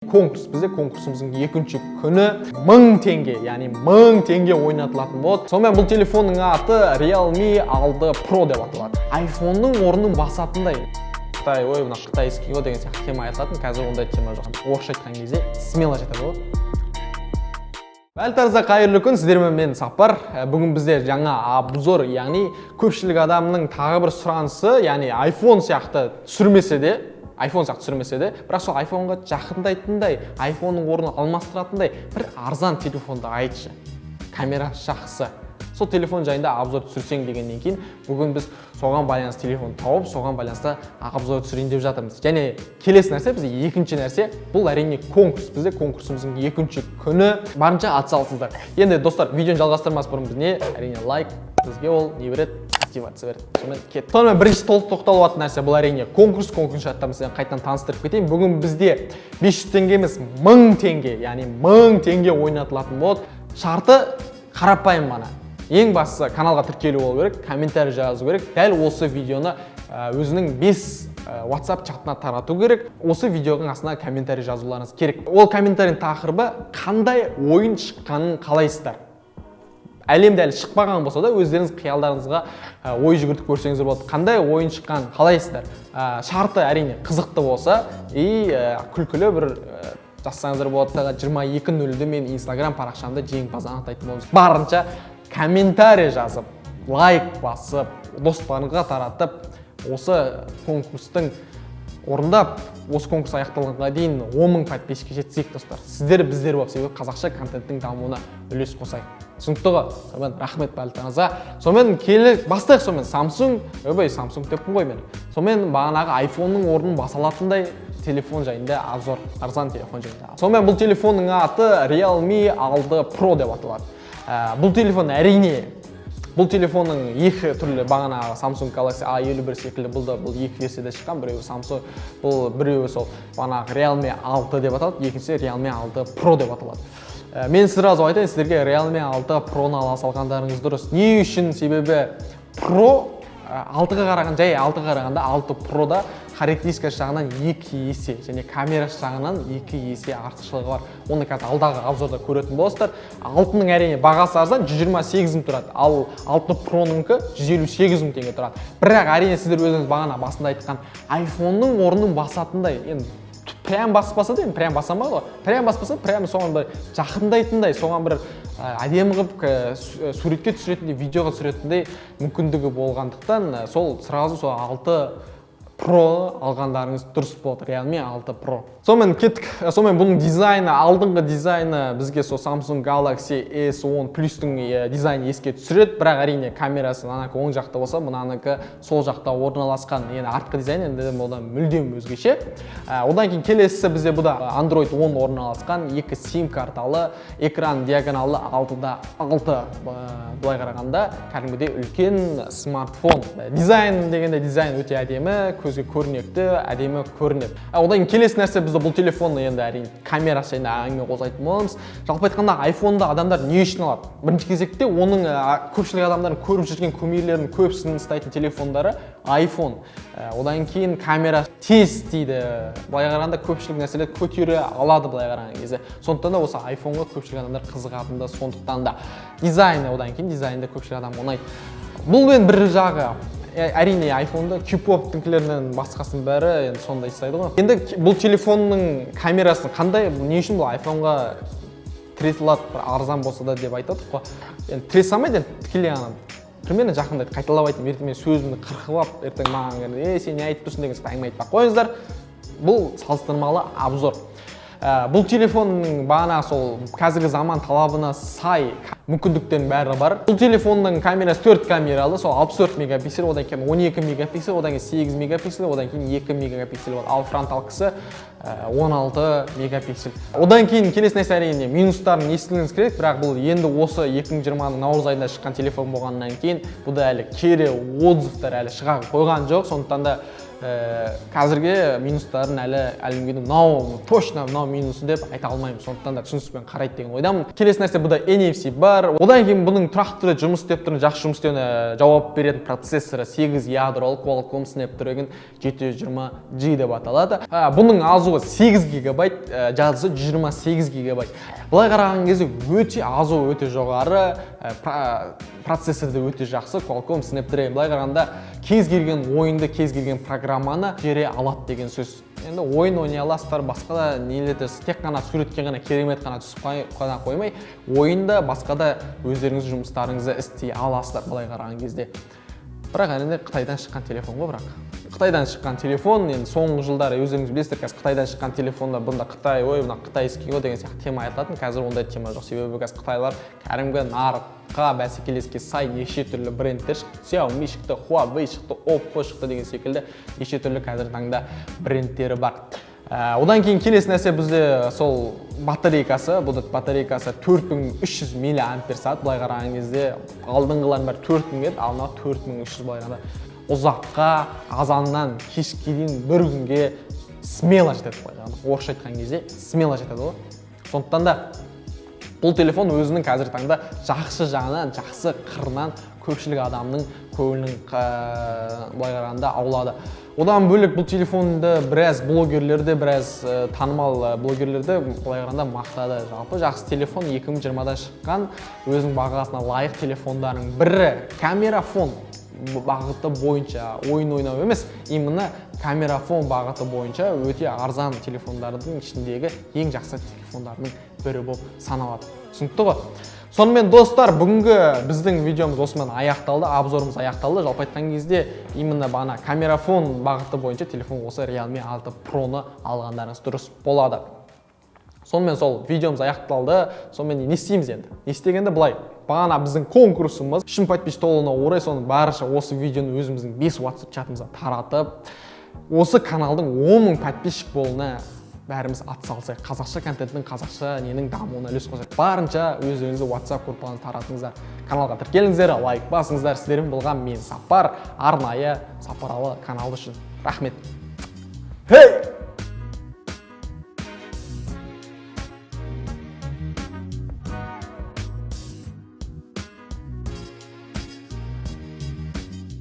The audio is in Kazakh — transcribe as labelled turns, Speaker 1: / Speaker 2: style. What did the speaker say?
Speaker 1: Конкурс бізде конкурсымыздың екінші күні 1000 теңге, яғни 1000 теңге ойнатылатын болады. Сонымен бұл телефонның аты Realme 6 Pro деп аталады. iPhone-ның орнын басатындай. Қытай, ой, мына қытайский ғой деген сияқты тема айтылатын. Қазір ондай тема жоқ. Орысша айтқан кезде смело айтады ғой. Бәріңізге қайырлы күн, сіздермен мен Сапар. Бүгін бізде жаңа обзор, яғни көпшілік адамның тағы бір сұранысы, яғни iPhone сияқты түсірмесе де, бірақ сол iPhone-ға жақындайтындай, iPhone-ның орнын алмастыратындай бір арзан телефонды айтшы. Камерасы жақсы. Сол телефон жайында обзор түсірсең дегеннен кейін, бүгін біз соған байланысты телефон тауып, соған байланысты обзор түсірейін деп жатырмыз. Және келесі нәрсе, бізде екінші нәрсе, бұл әрине конкурс. Бізде конкурсымыздың екінші күні барынша атсалысыздар. Енді достар, видеоны жалғастырмас бұрын біз не? Әрине лайк, бізге ол не береді? Мотивация береді. Сонымен кет. Сонымен бірінші тоқталып жатқан нәрсе бұл әрине конкурс шарттарымызды қайтадан таныстырып кетейін. Бүгін бізде 500 теңге емес 1000 теңге, яғни 1000 теңге ойнатылатын болады. Шарты қарапайым ғана. Ең бастысы каналға тіркелу болу керек, комментарий жазу керек. Дәл осы видеоны өзінің 5 WhatsApp чатына тарату керек. Осы видеоның астына комментарий жазуларыңыз керек. Ол комментарийдің тақырыбы қандай ойын шыққанын қалайсыздар. Әлемде әлі шықпаған болса да өздеріңіз қиялдарыңызға ой жүгіртіп көрсеңіздер болады. Қандай ойын шыққанын қалайсыздар. Шарты әрине қызықты болса күлкілі бір жазсаңыздар болады. 22:00-де мен Instagram парақшамда жеңімпаз анықтайтын боламыз. Барынша комментарий жазып, лайк басып, достарыңызға таратып, осы конкурстың орындап, осы конкурс аяқталғанға дейін 10.000 подписчикке жетсек, достар. Сіздер біздер болып, себебі қазақша контенттің дамуына үлес қосайық. Түсінікті ғой? Сонымен рахмет барлықтарыңызға. Сонымен бастайық. Сонымен Samsung деппін ғой мен. Сонымен бағанағы iPhone-ның орнын басалатындай телефон жайында обзор, арзан телефон жайында. Сонымен бұл телефонның аты Realme 6 Pro деп аталады. Бұл телефон әрине, бұл телефонның екі түрлі бағанағы Samsung Galaxy A51 секілді бұл екі версияда шыққан. Біреуі Samsung, біреуі сол бағанағы Realme 6 деп аталады, екіншісі Realme 6 Pro деп аталады. Мен сразу айтайын, сіздерге Realme 6 Pro-ны ала салғандарыңыз дұрыс. Не үшін? Себебі Pro 6-ға қараған, жай 6-ға қарағанда 6 Pro-да характеристика жағынан 2 есе және камерасы жағынан 2 есе артықшылығы бар. Оны қазір алдағы обзорда көретін боласыздар. 6-ның әрине бағасы арзан, 128 мың тұрады. Ал 6 Pro-ныңкі 158 мың теңге тұрады. Бірақ әрине сіздер өзіңіз бағана басында айтқан iPhone-ның орнын басатындай, енді прям баспаса да, прям басамайды ғой. Прям баспаса, прям соған бір жақындайтындай, соған бір әдемі қылып суретке түсіретіндей, видеоға түсіретіндей мүмкіндігі болғандықтан, сол сразу сол 6 Pro алғандарыңыз дұрыс болады. Realme 6 Pro. Сонымен кеттік. Сонымен бұның дизайны, алдыңғы дизайны бізге сол Samsung Galaxy S10 Plus-тың дизайны еске түсіреді. Бірақ әрине камерасы анакі оң жақта болса, мұнаныкі сол жақта орналасқан. Енді артқы дизайн енді одан мүлдем өзгеше. Одан кейін келесісі бізде бұда Android 10 орналасқан, 2 SIM карталы, экран диагоналы 6-да 6. Былай қарағанда кәдімгідей үлкен смартфон. Дизайн дегенде дизайн өте әдемі, көзге көрнекті, әдемі көрінеді. Одан келесі нәрсе бізді бұл телефонны енді әрине камерасы жайында әңгіме қозғайтын боламыз. Жалпы айтқанда iPhone-ды адамдар не үшін алады? Бірінші кезекте оның көпшілік адамдардың көріп жүрген көмейлерінің көбісінің ұстайтын телефондары iPhone. Одан кейін камера тез дейді. Былай қарағанда көпшілік нәрселерді көтере алады былай қараған кезде. Сондықтан да осы iPhone-ға көпшілік адамдар қызығатын да, сондықтан да дизайны, одан кейін дизайнды көпшілік адам ұнайды. Бұл мен бір жағы. Әрине iPhone-да Q-Pop-тіңкілерінен басқасын бәрі енді сондай істайды ғой. Енді бұл телефонның камерасын қандай, не үшін бұл iPhone-ға тіретілады, бір арзан болса да деп айтадық қой. Енді тіре салмайды, тікелей ғана. Примерно жақындайды, қайталап айтайын, ертең мен сөзімді қырқылап, ертең маған сен не айтып тұрсың деген сияқты әңгіме айтпақ қойыңыздар. Бұл салыстырмалы обзор. Бұл телефонның бағана сол қазіргі заман талабына сай мүмкіндіктердің бәрі бар. Бұл телефонның камерасы 4 камералы, сол 64 мегапиксель, одан кейін 12 мегапиксель, одан кейін 8 мегапиксель, одан кейін 2 мегапиксель бар. Ал фронталкасы 16 мегапиксель. Одан кейін келесі нәрсе әрине минустарын естуіңіз керек, бірақ бұл енді осы 2020-ның наурыз айында шыққан телефон болғаннан кейін бұда әлі кері отзывтар әлі шыға қойған жоқ. Сондықтан да қазірге минустарын әлі точно мынау минусы деп айта алмаймын. Сондықтан да түсініспен қарайды деген ойдамын. Келесі нәрсе бұда NFC бар. Одан кейін бұның тұрақты жұмыс істеп тұрған, жақсы жұмыс істеуіне жауап беретін процессоры 8 ядролық Qualcomm Snapdragon 720G деп аталады. Бұның азу жазуы 8 гигабайт, жазысы 128 гигабайт. Былай қараған кезде өте азуы өте жоғары, процессоры өте жақсы, Qualcomm Snapdragon. Былай қарағанда кез келген ойынды, кез келген программаны бере алады деген сөз. Енді ойын ойнай аласыздар, басқа да нелерді тек қана суретке ғана керемет қана түсіп қана қоймай, ойында басқа да өздеріңіз жұмыстарыңызды істей аласыздар былай қараған кезде. Бірақ әрине Қытайдан шыққан телефон ғой, бірақ Қытайдан шыққан телефон, енді соңғы жылдары өздеріңіз білесіздер, қазір Қытайдан шыққан телефондар бұнда Қытай, ой, мына қытайский ғой деген сияқты тема айтылатын. Қазір ондай тема жоқ, себебі қазір қытайлар кәдімгі нарыққа бәсекелеске сай неше түрлі брендтер шықты. Xiaomi шықты, Huawei шықты, Oppo шықты деген секілді неше түрлі қазір таңда брендтері бар. Одан кейін келесі нәрсе бізде сол батарейкасы, бұл батарейкасы 4300 мАч, былай қараған кезде алдыңғылардың бәрі 4000 еді, ал мына 4300 былай қарағанда ұзаққа, азаннан кешке дейін бір күнге смело жетеді, былай қарағанда. Орысша айтқан кезде смело жетеді ғой. Сондықтан да бұл телефон өзінің қазіргі таңда жақсы жағынан, жақсы қырынан көпшілік адамның көңілін былай қарағанда аулады. Одан бөлек бұл телефонды біраз блогерлерді, біраз танымал блогерлерді былай қарағанда мақтады. Жалпы жақсы телефон 2020-да шыққан, өзінің бағасына лайық телефондардың бірі. Камерафон бағыты бойынша ойын ойнау емес, именно камерафон бағыты бойынша өте арзан телефондардың ішіндегі ең жақсы телефондардың бірі болып саналады. Түсінікті ғой? Сонымен достар, бүгінгі біздің видеомыз осымен аяқталды, обзорымыз аяқталды. Жалпы айтқан кезде именно бағана камерафон бағыты бойынша телефон осы Realme 6 Pro-ны алғандарыңыз дұрыс болады. Сонымен сол видеомыз аяқталды. Сонымен не істейміз енді? Не істегенде былай, бағана біздің конкурсымыз шын подписчик толуына орай соның барынша осы видеоны өзіміздің 5 WhatsApp чатымызға таратып, осы каналдың 10 000 подписчик болуына бәріміз атсалысайық. Қазақша контенттің қазақша ненің дамуына үлес қосайық. Барынша өздеріңізді WhatsApp группаңызға таратыңыздар. Каналға тіркеліңіздер, лайк басыңыздар. Сіздермен болған мен Сапар, арнайы Сапаралы каналы үшін. Рахмет. Хей!